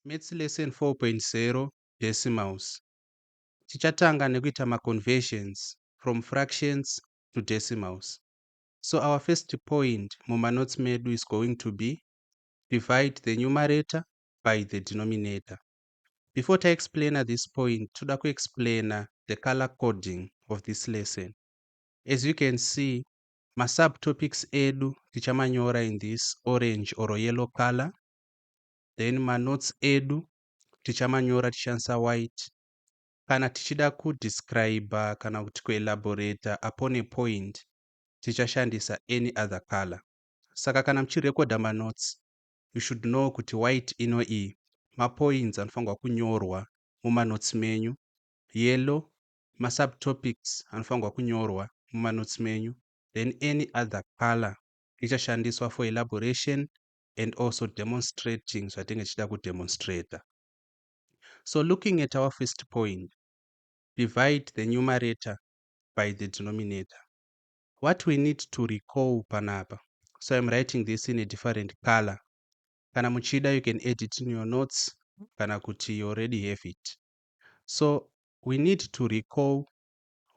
Maths lesson 4.0 decimals. Tichatanga nekuita ma-conversions from fractions to decimals. So our first point mumanotes medu is going to be divide the numerator by the denominator. Before I explain this point, toda explain the color coding of this lesson. As you can see, my subtopics edu tichamanyora in this orange or yellow color. Then my notes edu tichamanyora tichansa white. Kana tichida kudescribe kana kuti kuelaborate upon a point tichashandisa any other color. Saka kana muchirekodha manotes, you should know kuti white ino iyi mapoints anofanirwa kunyorwa mumanotes menyu. Yellow masubtopics anofanirwa kunyorwa mumanotes menyu. Then any other color ichashandiswa for elaboration and also demonstrating zvatinenge tichida kudemonstrata. So looking at our first point, divide the numerator by the denominator. What we need to recall panapa. So I'm writing this in a different color. Kana muchida, you can edit in your notes. Kana kuti you already have it. So we need to recall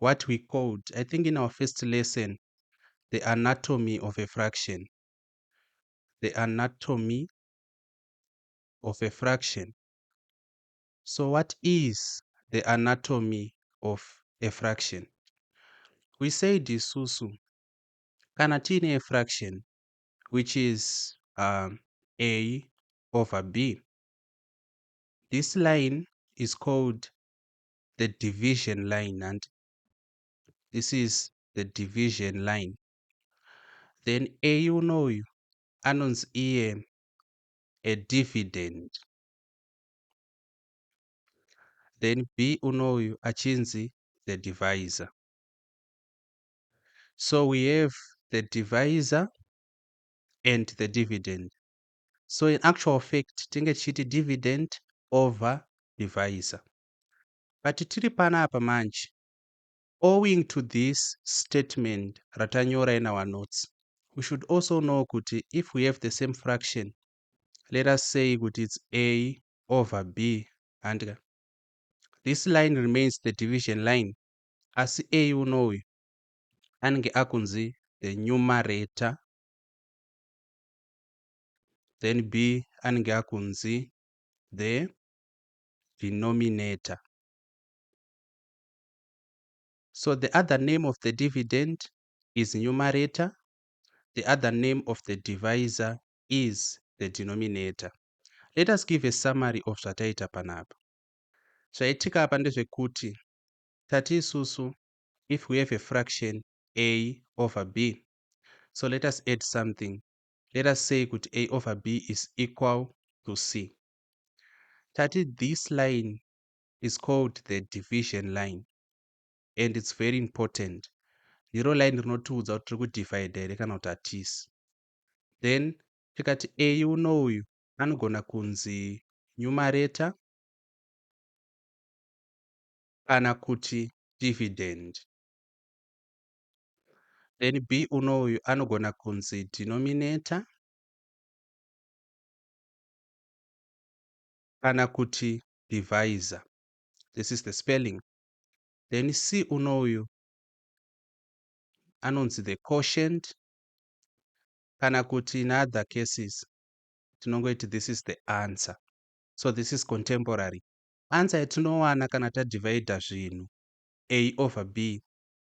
what we called, I think in our first lesson, the anatomy of a fraction. The anatomy of a fraction. So what is the anatomy of a fraction? We say disusu kana tine a fraction which is a over b. This line is called the division line, and this is the division line. Then a unoyu anons iye a dividend. Then b unoyu achinzi the divisor. So we have the divisor and the dividend. So in actual fact, tinge chiti dividend over divisor. But tiri panapa manje, owing to this statement ratanyora in our notes, we should also know kuti if we have the same fraction, let us say kuti it's a over b, and this line remains the division line. As a unoyu ange akunzi the numerator, then b ange akunzi the denominator. So the other name of the dividend is numerator. The other name of the divisor is the denominator. Let us give a summary of zvataita panapa. Zvaitika apa ndezvekuti tati isusu, if we have a fraction a over b, so let us add something. Let us say kuti a over b is equal to c. Tati this line is called the division line, and it's very important. Ndiro line rinotiudza kuti tiri kudivide here kana kuti hatisi. Then tikati a unoyu anogona kunzi numerator kana kuti dividend. Then b unoyu anogona kunzi denominator kana kuti divisor. This is the spelling. Then c unoyu anonzi the quotient kana kuti in other cases tinongoti this is the answer. So this is contemporary. Answer yatinowana kana tadivida zvinhu a over b.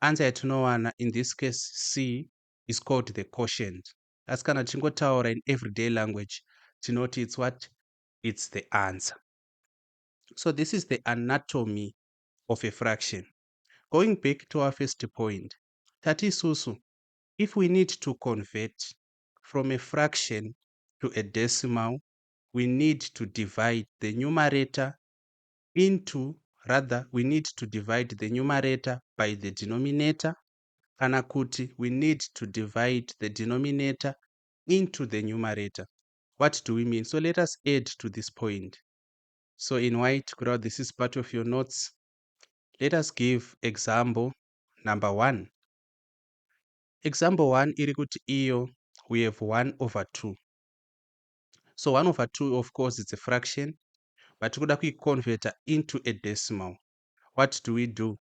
Answer yatinowana in this case c is called the quotient. Asi kana tingotaura in everyday language tinoti it's what? It's the answer. So this is the anatomy of a fraction. Going back to our first point, tati isusu, if we need to convert from a fraction to a decimal, we need to divide the numerator we need to divide the numerator by the denominator, kana kuti we need to divide the denominator into the numerator. What do we mean? So let us add to this point. So in white, this is part of your notes. Let us give example number 1. Example 1, iri kuti iyo, we have 1 over 2. So 1 over 2, of course, it's a fraction. but tikuda kuiconverta into a decimal. What do?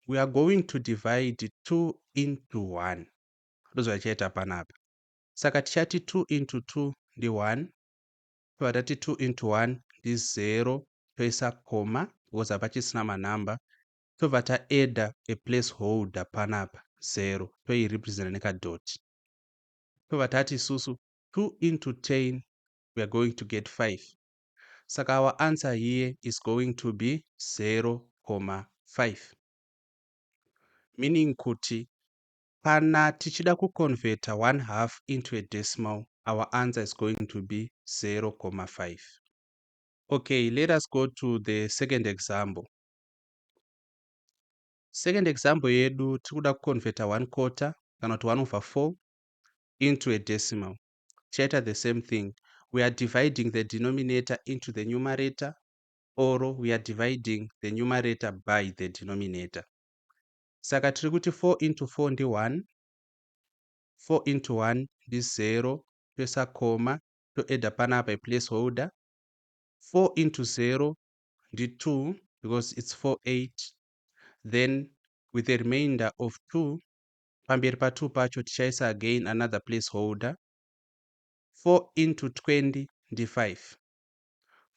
We are going to divide 2 into 1. Ndozvachaita panapa. Saka tichati 2 into 2 ndi 1. Tobva tati 2 into 1 ndi 0. Toisa koma because apa chisina manhamba. Tobva taedda a placeholder panapa 0. Toirepresenta nekadot. Tobva tati isusu 2 into 10 we are going to get 5. Saka our answer here is going to be 0,5. Meaning kuti kana tichida kuconverta 1/2 into a decimal, our answer is going to be 0,5. Okay, let us go to the second example. Second example yedu tikuda kuconverta 1/4 kana kuti 1/4 into a decimal. Chaita the same thing. We are dividing the denominator into the numerator, or we are dividing the numerator by the denominator. Saka tiri kuti 4 into 4 ndi 1. 4 into 1 ndi 0. Toisa koma toedda panapa a placeholder. 4 into 0 ndi 2 because it's 4 8. Then with a remainder of 2, pamberi pa 2 pacho tichaisa again another placeholder. 4 into 20 ndi 5.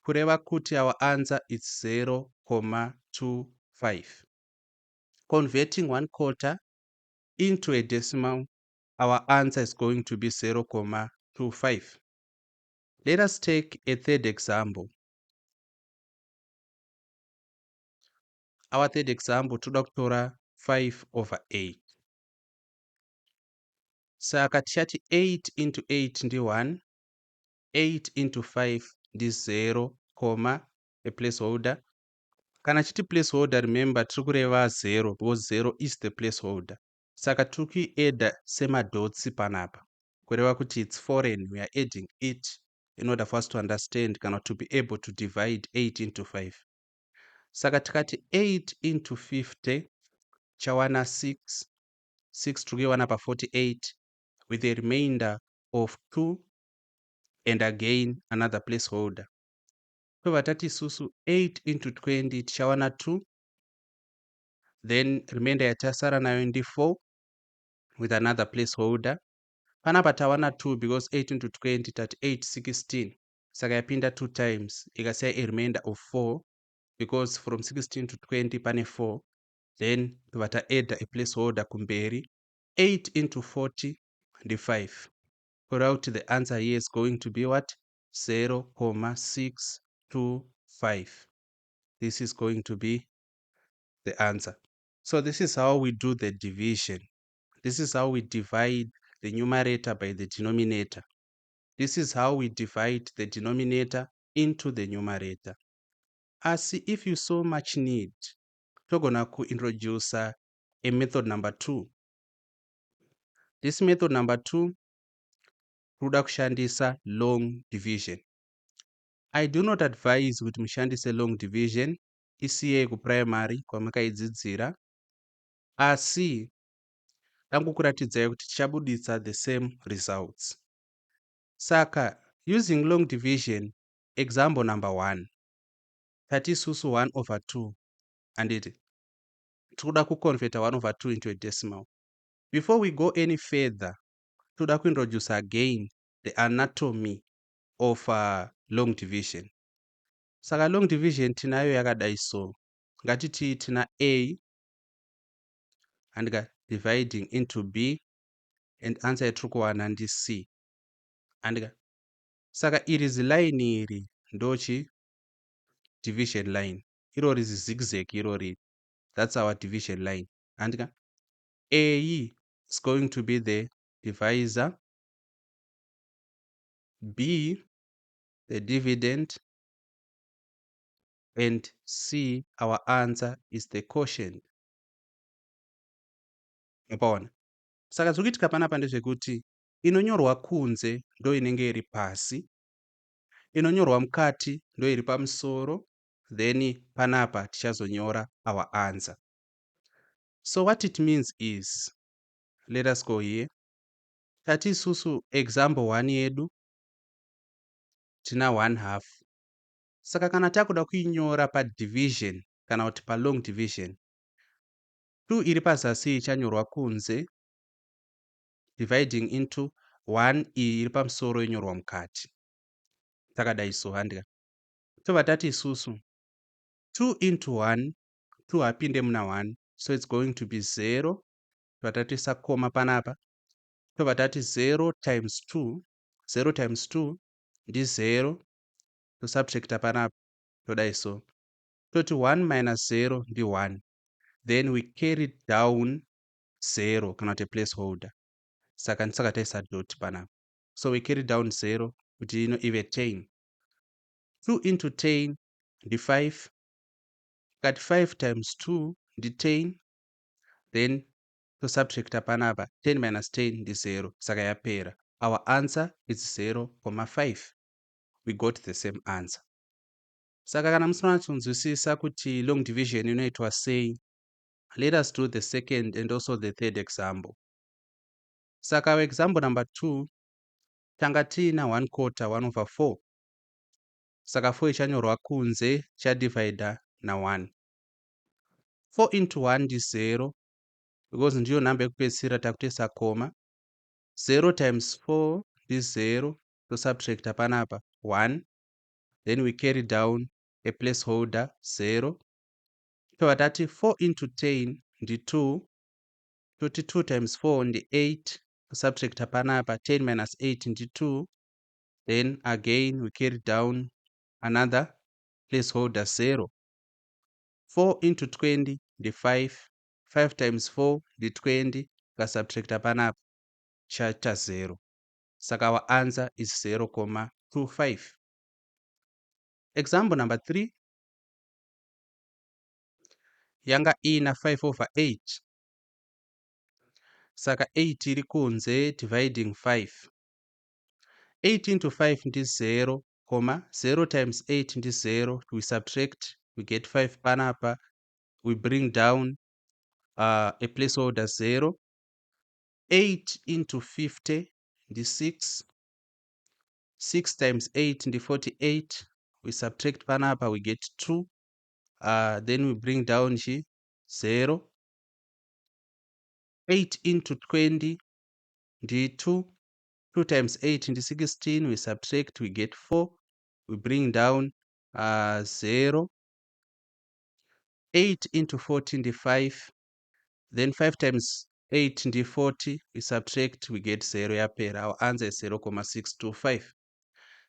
Kureva kuti our answer is 0,25. Converting 1/4 into a decimal, our answer is going to be 0,25. Let us take a third example. Our third example toda kutora 5/8. Saka tichati 8 into 8 ndi 1. 8 into 5 ndi 0, a placeholder. Kana chiti placeholder, remember tiri kureva 0 because 0 is the placeholder. Saka tiri kuiedda semadotsi panapa. Kureva kuti it's foreign, we are adding it in order for us to understand kana to be able to divide 8 into 5. Saka tikati 8 into 50 chawana 6. 6 tiri kuiwana pa 48 with a remainder of 2 and again another placeholder. Tobva tati isusu 8 into 20 tichawana 2. Then remainder yatasara nayo ndi 4 with another placeholder. Panapa tawana 2 because 8 into 20 tati 8 16. Saka yapinda 2 times ikasiya a remainder of 4 because from 16 to 20 pane 4. Then tobva taedda a placeholder kumberi. 8 into 40 ndi 5. Kureva kuti the answer here is going to be what? 0,625. This is going to be the answer. So this is how we do the division. This is how we divide the numerator by the denominator. This is how we divide the denominator into the numerator. As if you so much need, togona introduce a method number 2. This method number 2 toda kushandisa long division. I do not advise kuti mushandise long division isiyei kuprimary kwamakaidzidzira, asi dangokuratidzai kuti tichabuditsa the same results. Saka using long division, example number 1, tati isusu 1/2 and tikuda kuconverta 1/2 into a decimal. Before we go any further, toda kuintroduce again the anatomy of long division. Saka long division tinayo yakadai so. Ngatiti tina A and dividing into B and answer yatiri kuwana ndi C. And saka iri zilaini iri ndochi division line. Irori zigzag irori. That's our division line. And A is going to be the divisor, B the dividend, and C our answer is the quotient. Upaona. Saka zvokuitika panapa ndezvekuti inonyorwa kunze ndo inenge iri pasi, inonyorwa mukati ndo iri pamusoro, then panapa tichazonyora our answer. So what it means is, let us go here. Tati isusu example 1 yedu tina 1/2. Saka kana takuda kuinyora padivision kana kuti palong division, 2 iri pazasi ichanyorwa kunze dividing into 1 iyi iri pamusoro inyorwa mukati. Takadai so handika. Tobva tati isusu 2 into 1, 2 hapinde muna 1, so it's going to be 0. Tobva tatoisa koma panapa. Tobva tati 0 times 2, 0 times 2 ndi 0, tosubtracta panapa, todai so. Toti 1 minus 0 ndi 1. Then we carry down 0 kana kuti placeholder. Saka ndisaka taisa dot panapa. So we carry down 0 kuti ino ive 10. 2 into 10 ndi 5. Kati 5 times 2 ndi 10. Then tosubtracta panapa, 10 minus 10 ndi 0. Saka yapera. Our answer is 0.5. We got the same answer. Saka kana musinatsunzwisisa kuti long division inoitwa sei, let us do the second and also the third example. Saka our example number 2, tanga tiina 1/4 1 over 4. Saka 4 ichanyorwa kunze chadividha na 1. 4 into 1 ndi 0, because ndiyo namba yekupedzisira takutoisa koma. 0 times 4 ndi 0, tosubtracta panapa 1. Then we carry down a placeholder 0. Tobva tati 4 into 10 ndi 2. Toti 2 times 4 ndi 8. Tosubtracta panapa 10 minus 8 ndi 2. Then again we carry down another placeholder 0. 4 into 20 ndi 5. 5 times 4 ndi 20. Ukasubtracta panapa chaita 0. Saka our answer is 0.25. Example number 3. Yanga ina 5 over 8. Saka 8 iri kunze dividing 5. 8 into 5 ndi 0, 0 times 8 ndi 0. We subtract, we get 5 panapa. We bring down a placeholder 0. 8 into 50 ndi 6. 6 times 8 ndi 48. We subtract panapa, we get 2. Then we bring down 0. 8 into 20 ndi 2. 2 times 8 ndi 16. We subtract, we get 4. We bring down 0. 8 into 40 ndi 5. Then 5 times 8 ndi 40. We subtract, we get 0 yapera. Our answer is 0.625.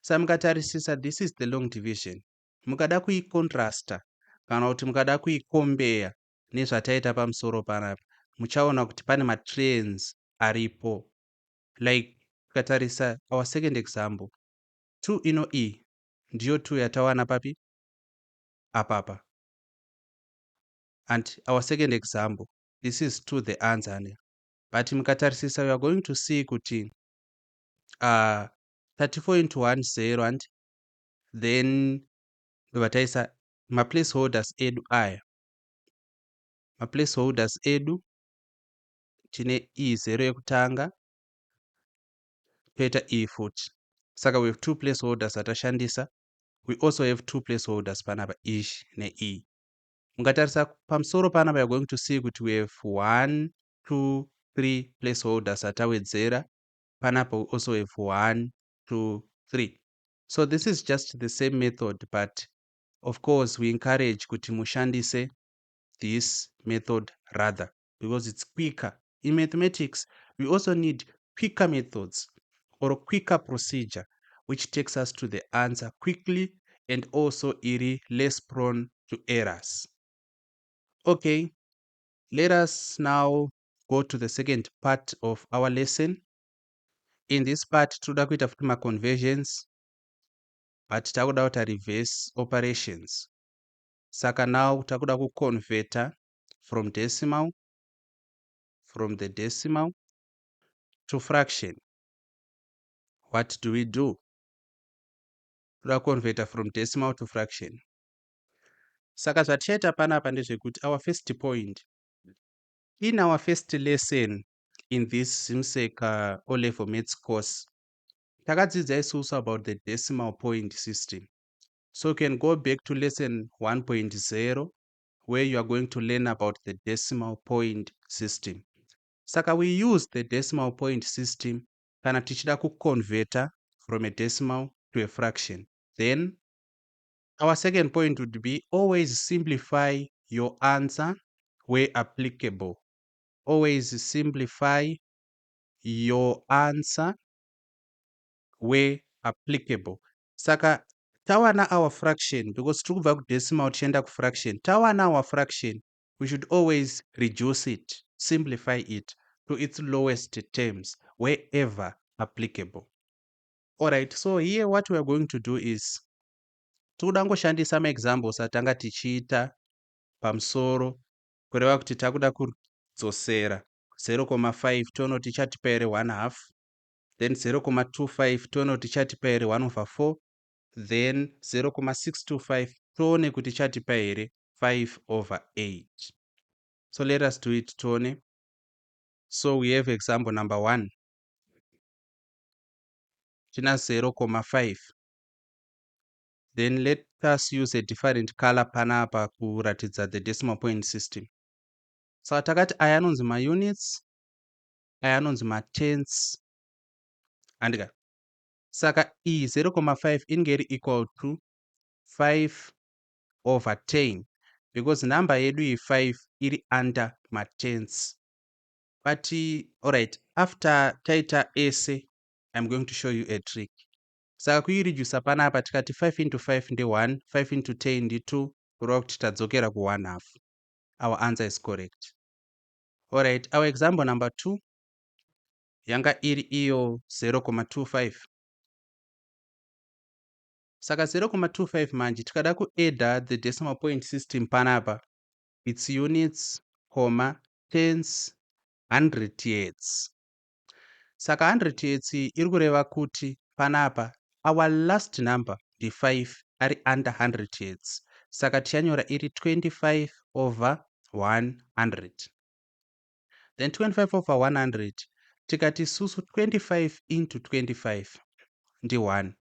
Sa mukatarisisa, this is the long division. Mukada kuikontrasta kana kuti mukada kuikombeya nezvataita pamusoro panapa, muchaona kuti pane matrends aripo. Like kukatarisa our second example, 2 ino iyi ndiyo 2 yatawana papi apapa. And our second example, this is 2 the answer. But mukatarisisa, we are going to see kuti 34 into 1 0, and then ndobva ma placeholders edu aya. Ma placeholders edu tine E0 yekutanga, toita E futi. Saka we have 2 placeholders atashandisa. We also have 2 placeholders panapa, ish ne E. Mukatarisa pamusoro panapa, we are going to see kuti we have 1, 2, 3 placeholders atawedzera. Panapa we also have 1, 2, 3. So this is just the same method, but of course we encourage kuti mushandise this method rather, because it's quicker. In mathematics, we also need quicker methods or a quicker procedure which takes us to the answer quickly and also less prone to errors. Okay, let us now go to the second part of our lesson. In this part, toda kuita futi ma conversions, but takuda kuita reverse operations. Saka now takuda kuconverta from the decimal to fraction. What do we do? Toda converter from decimal to fraction. Saka zvatichaita panapa ndezvekuti our first point, in our first lesson in this Zimsek O-level maths course, takadzidza isusu about the decimal point system. So you can go back to lesson 1.0 where you are going to learn about the decimal point system. Saka we use the decimal point system kana tichida kuconverta from a decimal to a fraction. Then our second point would be always simplify your answer where applicable. Always simplify your answer where applicable. Saka tawana our fraction, because tiri kubva kudecimal tichienda kufraction, tawana our fraction, we should always reduce it, simplify it to its lowest terms wherever applicable. Alright, so here what we are going to do is toda ngoshandisa maexamples atanga tichiita pamusoro kureva kuti takuda kudzosera 0.5 tonoti chatipa here 1 half, then 0.25 tonoti chatipa here 1/4, then 0.625 tone kuti chatipa here 5/8. So let us do it tone. So we have example number 1. Tina 0.5. Then let us use a different color panapa kuratidza the decimal point system. So takati aya anonzi maunits, aya anonzi matens, andika. Saka iyi 0.5 inge iri equal to 5/10 because number yedu iyi 5 iri under matens. But alright, after taita ese, I'm going to show you a trick. Saka kuiredusa panapa tikati 5 into 5 ndi 1, 5 into 10 ndi 2, kureva kuti tadzokera ku 1/2. Our answer is correct. Alright, our example number 2 yanga iri iyo 0.25. Saka 0.25 manje tikada kuedda the decimal point system panapa, its units, tens, hundredths. Saka hundredths iri kureva kuti panapa our last number ndi 5 ari under hundredths. Saka tichanyora iri 25/100. Then 25/100 tikati susu 25 into 25 ndi 1.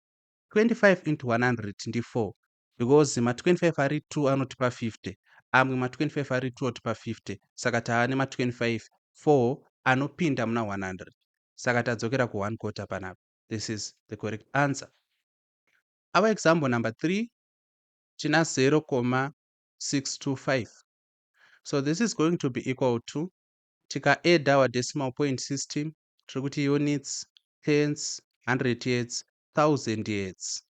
25 into 100 ndi 4 because ma25 ari 2 anotipa 50, amwe ma25 ari 2 otipa 50, saka tava nema25 4 anopinda muna 100, saka tadzokera ku 1/4 panapa. This is the correct answer. Our example number 3 tina 0.625. So this is going to be equal to, tika add our decimal point system, tiri kuti units, tens, hundredths, thousandths.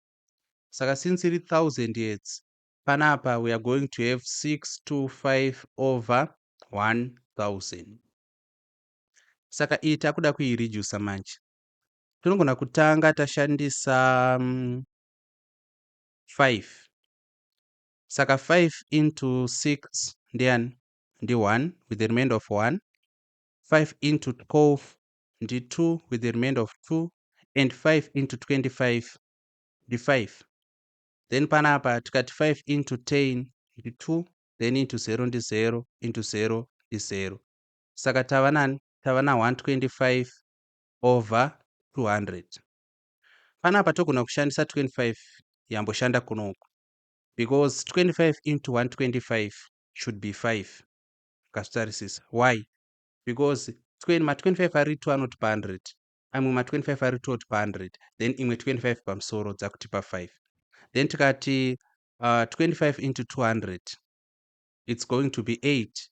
Saka since iri thousandths, panapa we are going to have 625/1000. Saka iyi takuda kuiredusa manje. Tinogona kutanga tashandisa 5. Saka 5 into 6 ndiani? Ndi 1 with the remainder of 1. 5 into 12 ndi 2 with the remainder of 2. And 5 into 25 ndi 5. Then panapa tikati 5 into 10 ndi 2, then into 0 ndi 0, into 0 ndi 0. Saka tava nani? Tava na 125/200. Panapa togona kushandisa 25 yamboshanda kunoku, because 25 into 125 should be 5. Kasitarisisa. Why? Because ma25 ari 2 anotipa 100, amwe ma25 ari 2 otipa 100, then imwe 25 pamusoro dzakutipa 5. Then tikati 25 into 200, it's going to be 8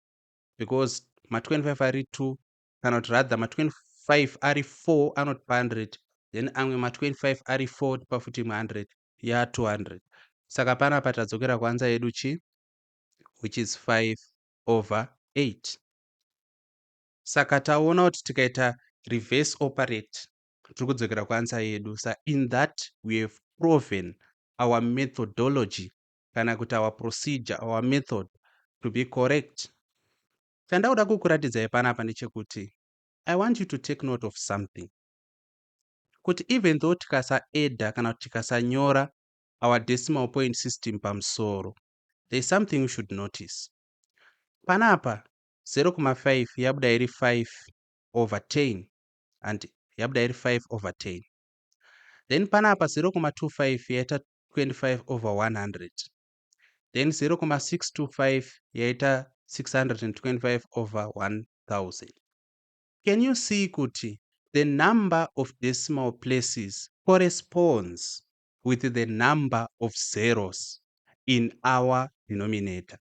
because ma25 ari 2, kana kuti rather ma25 ari 4 anotipa 100, then amwe ma25 ari 4 tipa futi 100 ya 200. Saka panapa tadzokera kuanza yedu chi, which is 5/8. Saka taona kuti tikaita reverse operate tiri kudzokera kuansa yedu. So in that we have proven our methodology kana kuti our procedure, our method to be correct. Chandauda kukuratidzai panapa ndechekuti I want you to take note of something. Kuti even though tikasaedda kana kuti tikasanyora our decimal point system pamusoro, there is something you should notice. Panapa 0.5 yabuda iri 5/10 and yabuda iri 5/10. Then panapa 0.25 yaita 25 over 100. Then 0.625 yaita 625 over 1000. Can you see kuti the number of decimal places corresponds with the number of zeros in our denominator?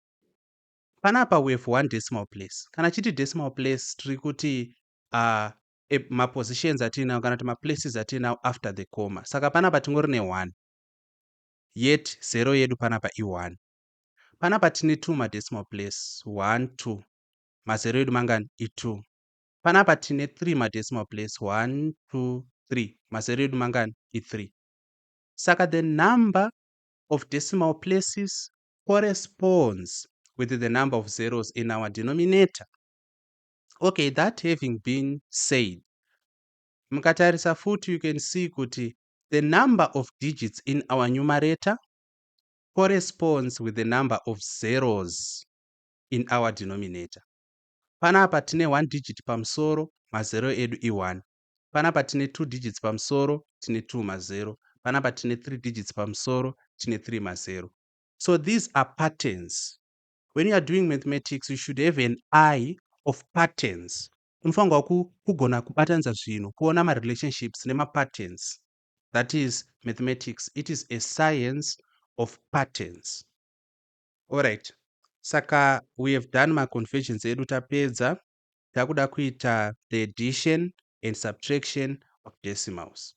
Panapa we have one decimal place. Kana chiti decimal place tiri kuti mapositions atinawo kana kuti maplaces atinawo after the comma. Saka panapa tingori ne1. Yet 0 yedu panapa i1. Panapa tine 2 madecimal place. 1, 2. Mazero edu mangani i2. Panapa tine 3 madecimal place. 1, 2, 3. Mazero edu mangani i3. Saka the number of decimal places corresponds with the number of zeros in our denominator. Okay, that having been said, mukatarisa futi you can see kuti the number of digits in our numerator corresponds with the number of zeros in our denominator. Panapa tine 1 digit pamusoro, mazero edu i1. Panapa tine 2 digits pamusoro, tine 2 mazero. Panapa tine 3 digits pamusoro, tine 3 mazero. So these are patterns. When you are doing mathematics, you should have an eye of patterns. Unofanirwa kugona kubatanidza zvinhu, kuona ma-relationships nema-patterns. That is mathematics. It is a science of patterns. Alright. Saka we have done ma-conversions edu tapedza. Takuda kuita the addition and subtraction of decimals.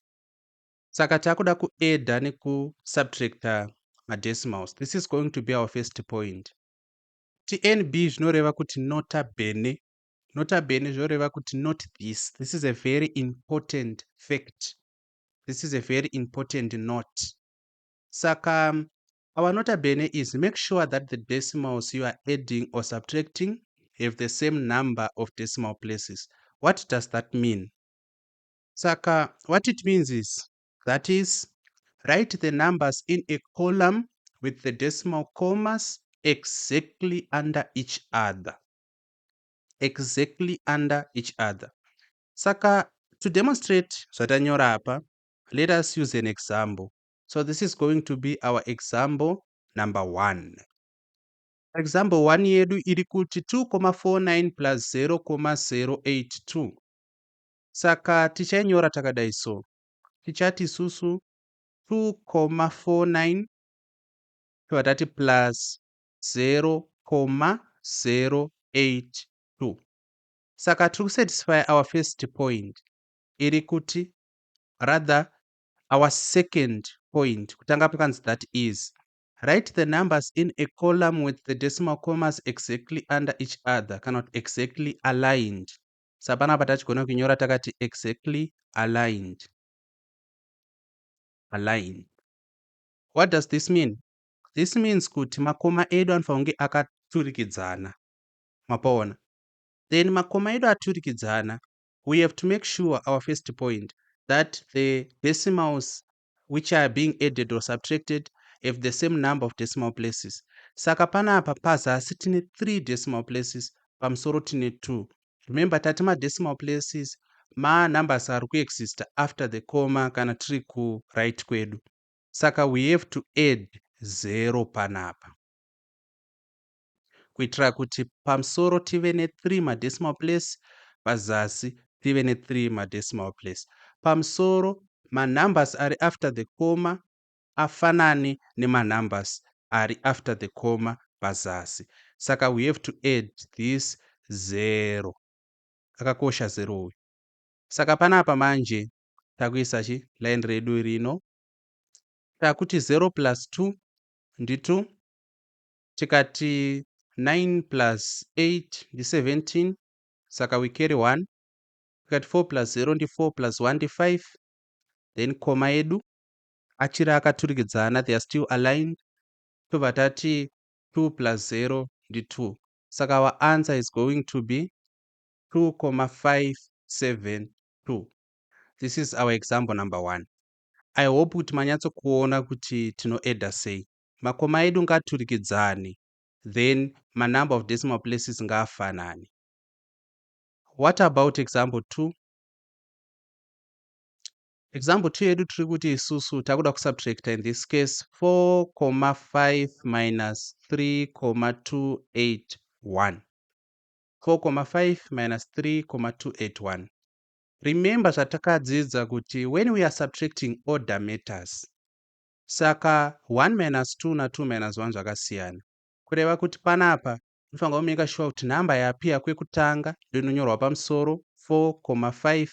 Saka takuda kuedda nekusubtracta ma-decimals. This is going to be our first point. TNB zvinoreva kuti nota bene. Nota bene zvinoreva kuti note this. This is a very important fact. This is a very important note. Saka our nota bene is make sure that the decimals you are adding or subtracting have the same number of decimal places. What does that mean? Saka what it means is, that is, write the numbers in a column with the decimal commas exactly under each other. Exactly under each other. Saka to demonstrate zvatanyora apa, let us use an example. So this is going to be our example number 1. Example 1 yedu iri kuti 2.49 plus 0.082. Saka tichainyora takadai so. Tichati isusu 2.49 tati plus 0.082. Saka tiri kusatisfy our first point. Iri kuti, rather our second point, kutanga pakanzi that is, write the numbers in a column with the decimal commas exactly under each other, cannot exactly aligned. Sapanapa tachigona kunyora takati exactly aligned. Aligned. What does this mean? This means kuti makoma edu anofanira kunge akaturikidzana. Mapaona. Then makoma edu aturikidzana, we have to make sure our first point that the decimals which are being added or subtracted have the same number of decimal places. Saka panapa pazasi tine 3 decimal places, pamusoro tine 2. Remember tati decimal places numbers are kuexista after the comma kana tiri ku right kwedu. Saka we have to add 0 panapa. Kuitira kuti pamusoro tive ne3 madecimal place, pazasi tive ne3 madecimal place. Pamusoro numbers ari after the comma afanane numbers ari after the comma pazasi. Saka we have to add this 0. Akakosha 0 uyu. Saka panapa manje takuisa line redu rino. Takuti 0 plus 2 ndi2. Tikati 9 plus 8 ndi 17. Saka we carry 1. Tikati 4 plus 0 ndi 4 plus 1 ndi 5. Then comma edu achira akaturikidzana, they are still aligned. Tobva tati 2 plus 0 ndi 2. Saka our answer is going to be 2.572. This is our example number 1. I hope kuti manyatsokuona kuti tinoedda sei. Makoma edu ngaturikidzane, then number of decimal places ngaafanane. What about example 2? Example 2 yedu tiri kuti isusu takuda kusubtracta in this case 4,5 minus 3,281. 4,5 minus 3,281. Remember zvatakadzidza kuti when we are subtracting order matters. Saka 1 minus 2 na 2 minus 1 zvakasiyana. Kureva kuti panapa unofanira kumeka sure kuti namba yapia kwekutanga ndio inonyorwa pamusoro 4,5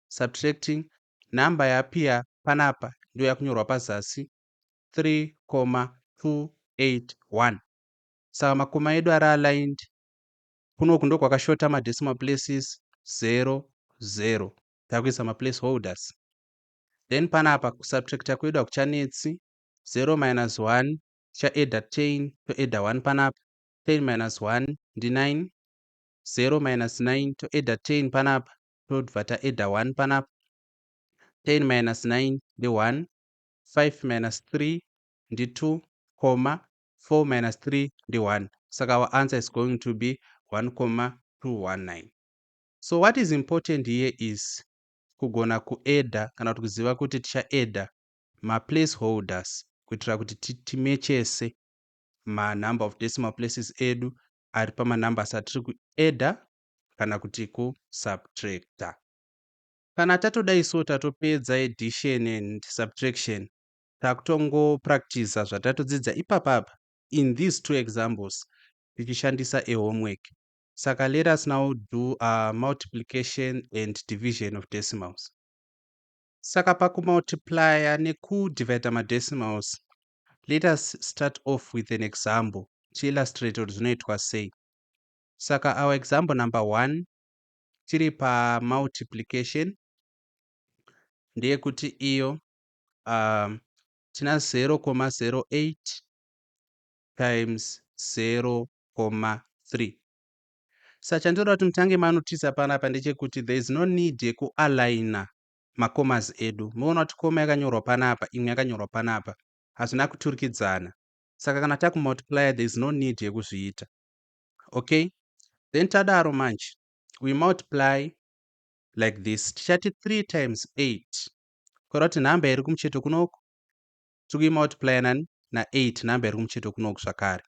subtracting namba yapia panapa ndio yakunyorwa pazasi 3,281. Saka makoma edu ari aligned. Kunoku ndo kwakashota madecimal places 0 0 takuisa maplaceholders. Then panapa kusubtracta kwedu hakuchanetsi. 0 minus 1 tichaedda 10 toedda 1 panapa. 10 minus 1 ndi 9. 0 minus 9 toedda 10 panapa tobva taedda 1 panapa. 10 minus 9 ndi 1. 5 minus 3 ndi 2, 4 minus 3 ndi 1. Saka our answer is going to be 1,219. So what is important here is kugona kuedda kana kuti kuziva kuti tichaedda maplaceholders kuitira kuti timechese manumber of decimal places edu ari pamanumbers atiri kuedda kana kuti kusubtracta. Kana tatoda isu tatopedza addition and subtraction, takutongopractice zvatatodzidza ipapapa in these two examples tichishandisa a homework. Saka let us now do multiplication and division of decimals. Saka pakumultiplya nekudivide madecimals, let us start off with an example to illustrate kuti zvinoitwa sei. Saka our example number 1 tiri pamultiplication ndeyekuti iyo tina 0,08 times 0,3. Saka chandinoda kuti mutange manotisa panapa ndechekuti there is no need yekualigna makomas edu. Muona kuti koma yakanyorwa panapa, imwe yakanyorwa panapa, hazvina kuturikidzana. Saka kana takumultiply there is no need yekuzviita. Okay? Then tadaro manje, we multiply like this. Tichati 3 times 8. Kureva kuti nhamba iri kumucheto kunoku tikuimultiply nani na8 nhamba iri kumucheto kunoku zvakare.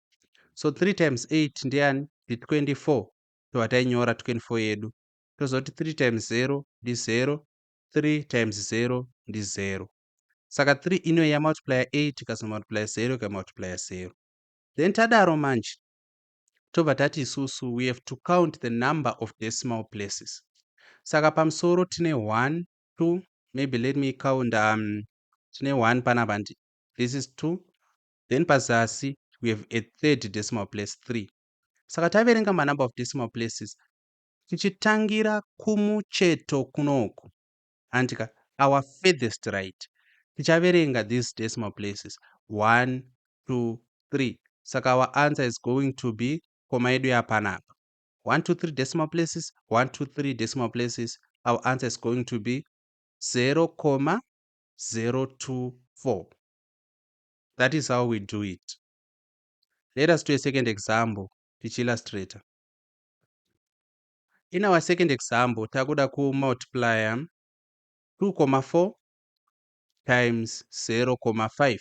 So 3 times 8 ndiyani? Ndi 24. Tobva tainyora 24 yedu. Tozoti 3 times 0 ndi 0. 3 times 0 ndi 0. Saka 3 ino yamultiply 8 ikazomultiply 0 ikamultiply 0. Then tadaro manje tobva tati isusu we have to count the number of decimal places. Saka pamusoro tine 1, 2, maybe let me count tine 1 panapa, this is 2. Then pazasi we have a third decimal place 3. Saka taverenga manumber of decimal places tichitangira kumucheto kunoku andika our furthest right tichaverenga these decimal places 1, 2, 3. Saka our answer is going to be koma yedu yapanapa 1, 2, 3 decimal places, 1, 2, 3 decimal places. Our answer is going to be 0,024. That is how we do it. Let us do a second example to illustrate. In our second example, takuda kumultiply 2,4 times 0,5.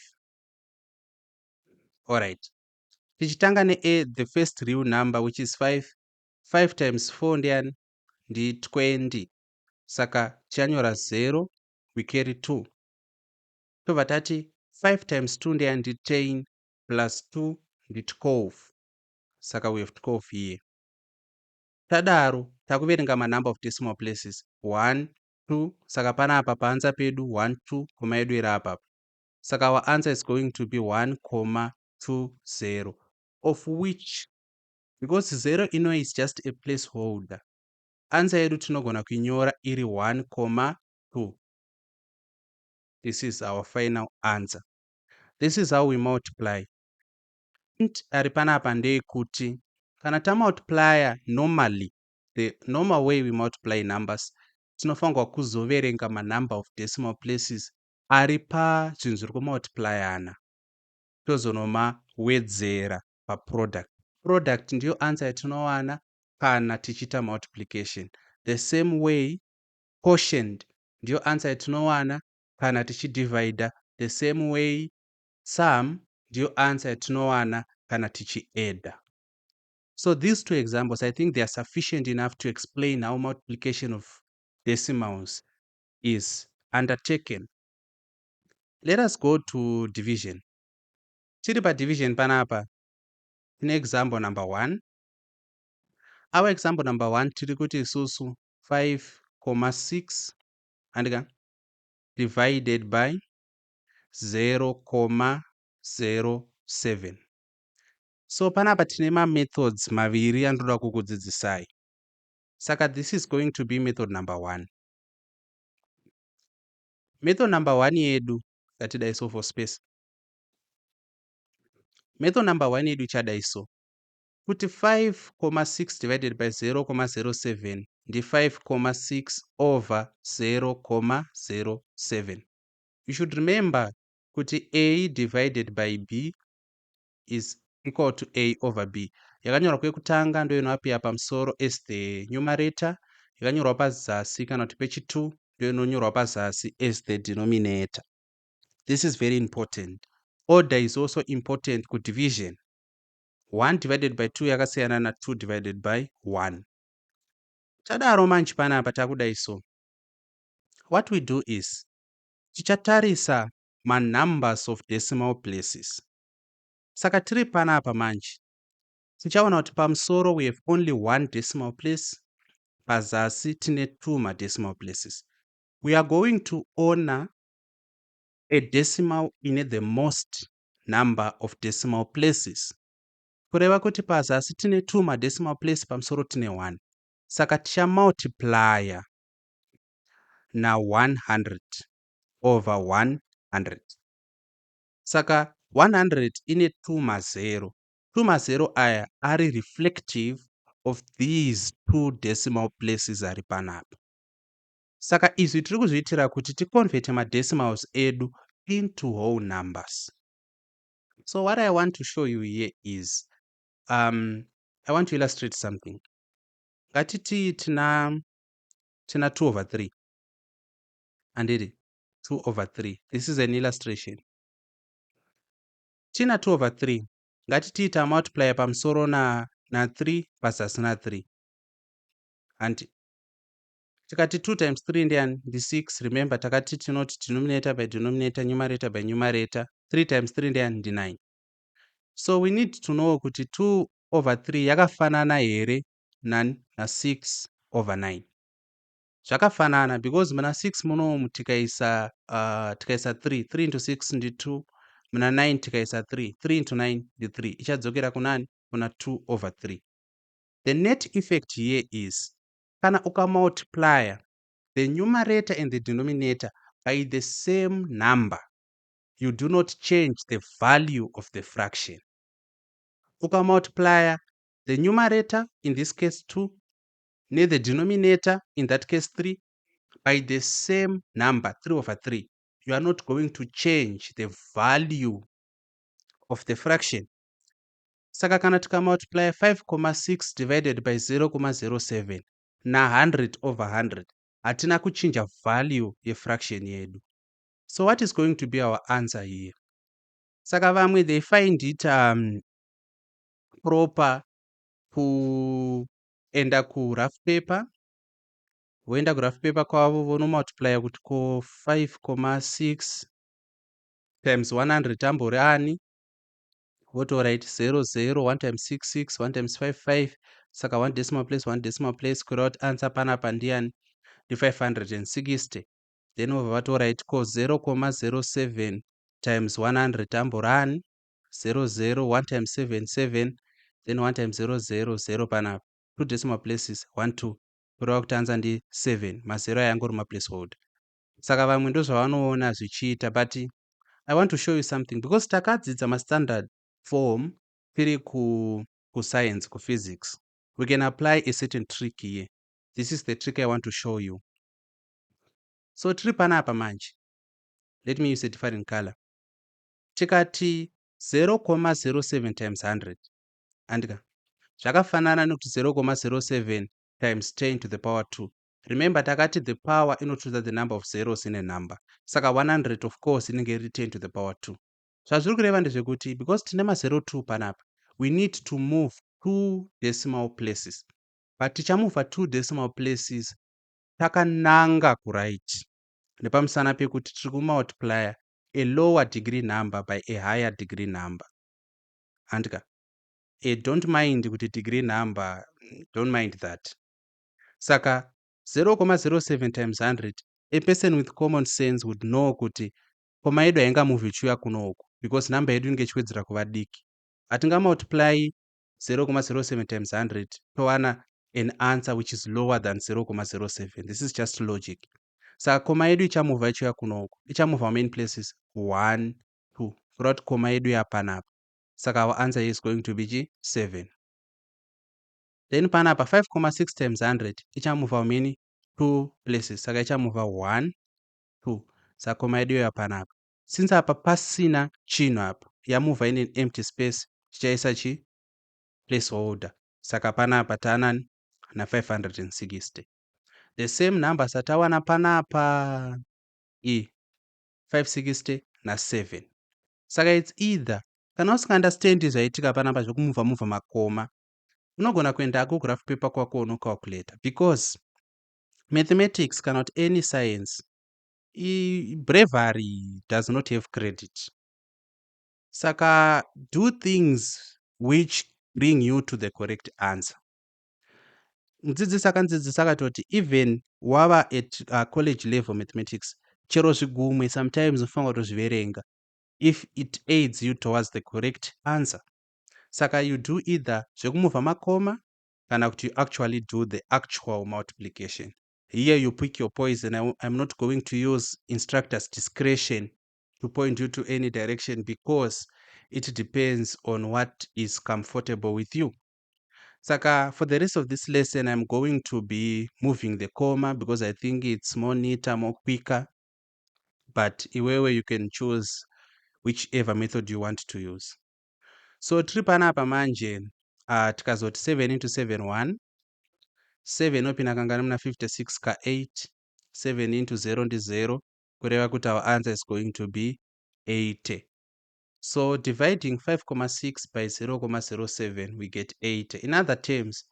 Alright. Tichitanga the first real number which is 5. 5 times 4 ndi 20. Saka tichanyora 0, we carry 2. Tobva tati 5 times 2 ndi 10 plus 2 ndi 12. Saka we have 12 here. Tadaro takuverenga manumber of decimal places 1, 2. Saka panapa paanza pedu 1, 2 koma yedu iri apa. Saka our answer is going to be 1,20, of which, because 0 ino is just a placeholder, answer yedu tinogona kuinyora iri 1,2. This is our final answer. This is how we multiply. Ari panapa ndeyekuti kana tamultiplya normally, the normal way we multiply numbers, tinofanirwa kuzoverenga manumber of decimal places ari pazvinhu zviri kumultiplyana tozonowedzera paproduct. Product ndiyo answer yatinowana kana tichiita multiplication. The same way quotient ndiyo answer yatinowana kana tichidivhaidha the same way. Sum ndiyo answer yatinowana kana tichiedha. So these two examples, I think they are sufficient enough to explain how multiplication of decimals is undertaken. Let us go to division. Tiri padivision panapa tine example number 1. Our example number 1 tiri kuti isusu 5,6 andika divided by 0,07. So panapa tine methods maviri andoda kukudzidzisai. Saka this is going to be method number 1. Method number 1 yedu yatida iso for space. Method number 1 yedu ichada iso kuti 5,6 divided by 0,07 ndi 5,6 over 0,07. You should remember kuti a divided by b is equal to a over b. Yakanyorwa kwekutanga ndo inova pamusoro as the numerator, yakanyorwa pazasi kana kuti pechi2 ndo inonyorwa pazasi as the denominator. This is very important. Order is also important ku division. 1 divided by 2 yakasiyana na 2 divided by 1. Tadaro manje panapa takuda iso. What we do is tichatarisa ma numbers of decimal places. Saka tiri panapa manje tichaona kuti pamusoro we have only one decimal place, pazasi tine 2 ma decimal places. We are going to honor a decimal in the most number of decimal places. Kureva kuti pazasi tine 2 ma decimal place, pamusoro tine 1. Saka ticha multiplier na 100 over 100. Saka 100 ine 2 mazero. 2 mazero aya ari reflective of these 2 decimal places ari panapa. Saka izvi tiri kuzviitira kuti ticonvert ma decimals edu into whole numbers. So what I want to show you here is I want to illustrate something. Ngatiti tina 2 over 3. Andiri 2 over 3. This is an illustration. Tina 2 over 3. Ngatiti ita multiply pamusoro na 3 pazasi na 3. And tikati 2 times 3 ndiani ndi 6. Remember takati tinoti denominator by denominator, numerator by numerator. 3 times 3 ndiani ndi 9. So we need to know kuti 2 over 3 yakafanana here na 6 over 9. Zvakafanana because muna 6 munomu tikaisa 3 into 6 ndi 2, muna 9 tikaisa 3 into 9 ndi 3, ichadzokera kunani kuna 2 over 3. The net effect here is kana ukamultiply the numerator and the denominator by the same number, you do not change the value of the fraction. Ukamultiply the numerator, in this case 2, near the denominator, in that case 3, by the same number, 3 over 3, you are not going to change the value of the fraction. Saka kana tika multiply 5,6 divided by 0,07 na 100 over 100, hatina kuchinja value ye fraction yedu. So what is going to be our answer here? Saka vamwe they find it proper kuenda ku rough paper. Voenda ku rough paper kwavo vono multiply kuti ko 5,6 times 100 ambori ani, votorite 00, 1 times 66, 1 times 55. Saka 1 decimal place kureva kuti answer panapa ndiani ndi 560. Then vobva vatorite ko 0,07 times 100 ambori ani, 00, 1 times 77, then 1 times 00, 0 panapa, 2 decimal places 1 2, kureva kuti answer ndi 7. Mazero aya angori ma placeholder. Saka vamwe ndozvavanoona zvichiita, but I want to show you something because takadzidza ma standard form tiri ku science, ku physics. We can apply a certain trick here. This is the trick I want to show you. So tiri panapa manje. Let me use a different color. Tikati 0,07 times 100. Andika zvakafanana nekuti 0,07 times 10 to the power 2. Remember takati the power inotrutsa the number of zeros in a number. Saka 100 of course inenge iri 10 to the power 2. Zvazviri kureva ndezvekuti because tine ma0 2 panapa, we need to move 2 decimal places. But tichamuvha 2 decimal places takananga kuright. Nepamusana pekuti tiri kumultiplier a lower degree number by a higher degree number. Handika. Don't mind kuti degree number, don't mind that. Saka 0.07 times 100, a person with common sense would know kuti koma yedu haingamuvhi ichiuya kuno uku because number yedu inenge ichiwedzera kuva diki. Hatingamultiply 0.07 times 100 towana an answer which is lower than 0.07. This is just logic. Saka koma yedu ichamuvha ichiuya kuno uku, ichamuvha how many places? 1, 2. Kurati koma yedu yapanapa. Saka our answer is going to be 7. Then panapa 5.6 times 100 ichamuvha how many? 2 places. Saka ichamuvha 1, 2. Saka koma yedu yapanapa. Since apa pasina chinhu apa, yamuvha in an empty space, chichaisa chi placeholder. Saka panapa taanani na 560. The same number satawana panapa 560 na 7. Saka it's either kana usingaunderstandi zvaitika panapa zvokumuvha makoma, unogona kuenda kugraph paper kwako unocalculator, because mathematics kana kuti any science, bravery does not have credit. Saka do things which bring you to the correct answer. Mudzidzisi akandzidzisa akatoti even wava at college level mathematics, chero zvigumwe sometimes unofanira kutozviverenga if it aids you towards the correct answer. Saka you do either zvekumuvha makoma kana kuti you actually do the actual multiplication. Here you pick your poison. I'm not going to use instructor's discretion to point you to any direction because it depends on what is comfortable with you. Saka for the rest of this lesson, I'm going to be moving the comma because I think it's more neater, more quicker. But iwewe you can choose whichever method you want to use. So tiri panapa manje tikazoti 7 into 7 1, 7 opinda kangana muna 56 ka 8, 7 into 0 ndi 0, kureva kuti our answer is going to be 80. So dividing 5.6 by 0.07 we get 80. In other terms,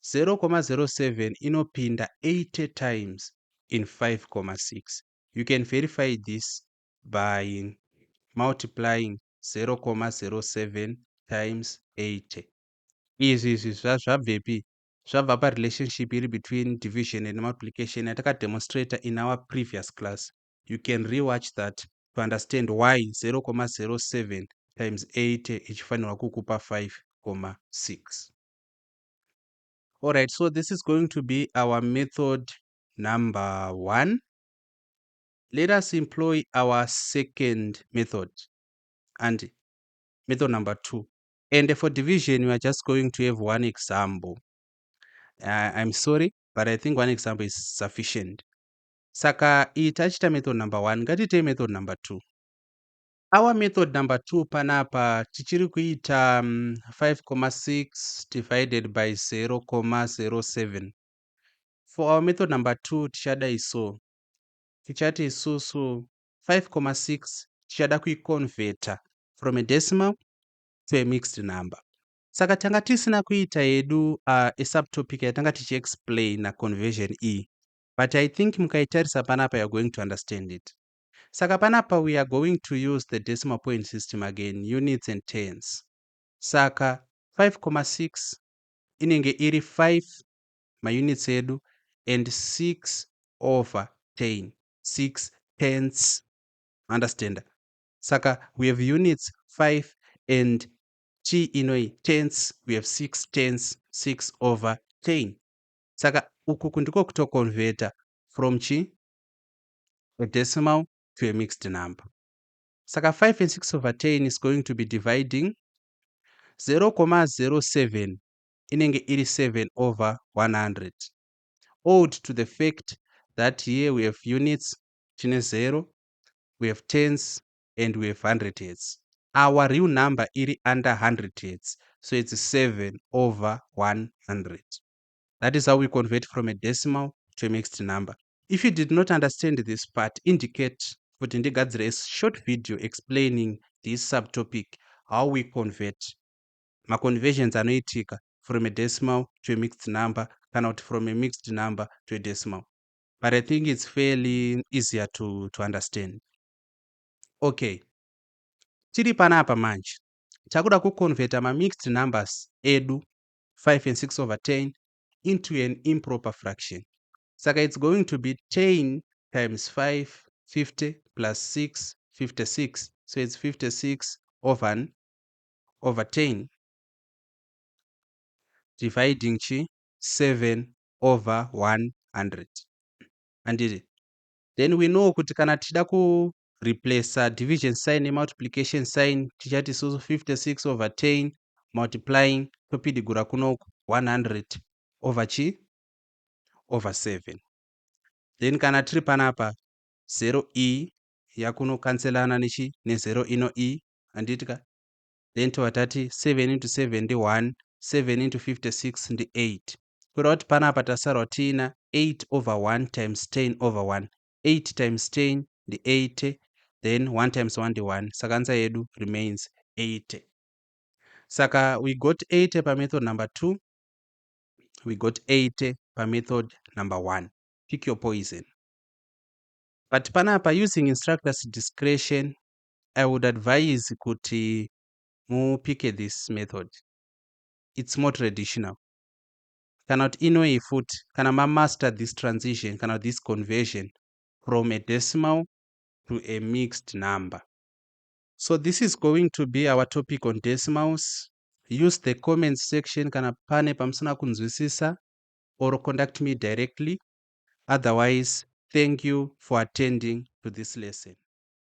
0.07 inopinda 80 times in 5.6. You can verify this by multiplying 0.07 times 80. Izvi zvabvepi? Zvabva parelationship iri between division and multiplication yatakademonstrata in our previous class. You can rewatch that to understand why 0.07 times 80 ichifanirwa kukupa 5.6. Alright, so this is going to be our method number 1. Let us employ our second method and method number 2. And for division, we are just going to have one example. I'm sorry, but I think one example is sufficient. Saka itachita method number 1, ngatite method number 2. Our method number 2 panapa tichiri kuita 5.6 divided by 0.07. For our method number 2 tichada iso. Tichati isusu 5.6 tichada kuiconverta from a decimal to a mixed number. Saka tanga tisina kuita yedu a subtopic yatanga tichiexplain na conversion iyi. But I think mukaitarisa panapa you're going to understand it. Saka panapa we are going to use the decimal point system again, units and tens. Saka 5.6 inenge iri 5 maunits edu and 6 over 10. 6 tenths. Understand? Saka we have units 5 and t inoi tenths, we have 6 tenths, 6 over 10. Saka uku ndiko kutoconverta from a decimal to a mixed number. Saka 5 and 6 over 10 is going to be dividing 0.07 inenge iri 7 over 100. Owed to the fact that here we have units, chine 0, we have tens, and we have hundredths. Our real number iri under hundredths, so it's 7 over 100. That is how we convert from a decimal to a mixed number. If you did not understand this part, indicate kuti ndigadzire a short video explaining this subtopic, how we convert ma-conversions anoitika from a decimal to a mixed number kana kuti from a mixed number to a decimal. But I think it's fairly easier to understand. Okay, tiri panapa manje takuda kuconverta ma-mixed numbers edu 5 and 6 over 10 into an improper fraction. Saka it's going to be 10 times 5, 50 plus 6, 56. So it's 56 over 10 dividing 7 over 100. And then we know kuti kana tida ku replace division sign and multiplication sign tichati so 56 over 10 multiplying topidigura kunoku 100 over over 7. Then kana tiri panapa 0 e yakunokanselana ne 0 ino e anditika. Then towatati 7 into 7 ndi 1, 7 into 56 ndi 8. Kureva kuti panapa tasara tina 8 over 1 times 10 over 1. 8 times 10 ndi 80, then 1 times 1 ndi 1. Saka answer yedu remains 80. Saka we got 80 per method number 2. We got 80 per method number 1. Pick your poison. But panapa using instructor's discretion, I would advise kuti pick this method. It's more traditional. Cannot inway foot kana master this transition, kana this conversion from a decimal to a mixed number. So this is going to be our topic on decimals. Use the comments section kana pane pamusana kunzwisisa or contact me directly. Otherwise, thank you for attending to this lesson.